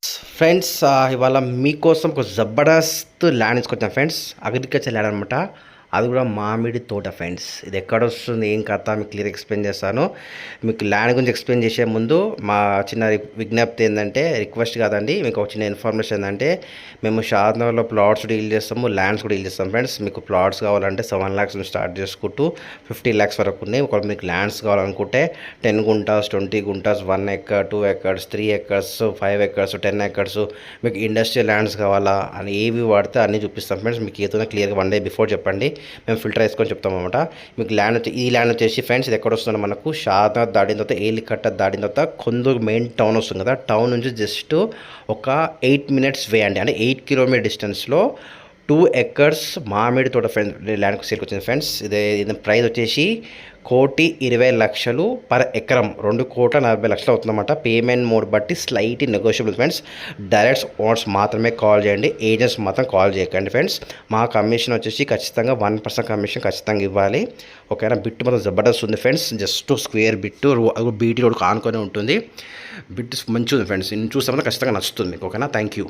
Friends ఇవాళ మీకోసం ఒక జబర్దస్త్ ల్యాండ్ తీసుకొచ్చాను ఫ్రెండ్స్. అగ్రికల్చర్ ల్యాండ్ అనమాట. అది కూడా మామిడి తోట ఫ్రెండ్స్. ఇది ఎక్కడ వస్తుంది, ఏం కథ మీకు క్లియర్ ఎక్స్ప్లెయిన్ చేస్తాను. మీకు ల్యాండ్ గురించి ఎక్స్ప్లెయిన్ చేసే ముందు మా చిన్న విజ్ఞప్తి ఏంటంటే, రిక్వెస్ట్ కాదండి, మీకు ఒక చిన్న ఇన్ఫర్మేషన్ ఏంటంటే, మేము షాద్నగర్లో ప్లాట్స్ డీల్ చేస్తాము, ల్యాండ్స్ కూడా డీల్ చేస్తాం ఫ్రెండ్స్. మీకు ప్లాట్స్ కావాలంటే 7 lakhs నుంచి స్టార్ట్ చేసుకుంటూ 50 lakhs వరకు ఉన్నాయి. ఒకవేళ మీకు ల్యాండ్స్ కావాలనుకుంటే 10 guntas, 20 guntas, 1 acre, 2 acres, 3 acres, 5 acres, 10 acres, మీకు ఇండస్ట్రియల్ ల్యాండ్స్ కావాలా అని ఏవి వాడితే అన్నీ చూపిస్తాం ఫ్రెండ్స్. మీకు ఏదైనా క్లియర్గా 1 day బిఫోర్ చెప్పండి, మేము ఫిల్టర్ వేసుకొని చెప్తాం అనమాట. మీకు ల్యాండ్ ఈ ల్యాండ్ వచ్చేసి ఫ్రెండ్స్, ఇది ఎక్కడ వస్తుందో మనకు షాద్నగర్ దాటిన తర్వాత, ఏలికట్ట దాటిన తర్వాత కొందరు మెయిన్ టౌన్ వస్తుంది కదా, టౌన్ నుంచి జస్ట్ ఒక 8 minutes వే అండి, అంటే 8 kilometer డిస్టెన్స్లో 2 acres మామిడి తోట ఫ్రెండ్స్ ల్యాండ్కి సేల్కి వచ్చింది ఫ్రెండ్స్. ఇది ప్రైస్ వచ్చేసి 1,20,00,000 పర్ ఎకరం, 2,40,00,000 అవుతుందన్నమాట. పేమెంట్ మోడ్ బట్టి slight negotiable friends. Directs owners మాత్రమే కాల్ చేయండి, ఏజెంట్స్ మాత్రం కాల్ చేయకండి ఫ్రెండ్స్. మా కమిషన్ వచ్చేసి ఖచ్చితంగా 1% కమిషన్ ఖచ్చితంగా ఇవ్వాలి. ఓకేనా. బిట్ మాత్రం జబర్దస్త్ ఉంది friends. Just square bit, BT road ఆనుకొని ఉంటుంది. బిట్ మంచిగా ఉంది ఫ్రెండ్స్. చూస్తే మాత్రం ఖచ్చితంగా నచ్చుతుంది మీకు. ఓకేనా. Thank you.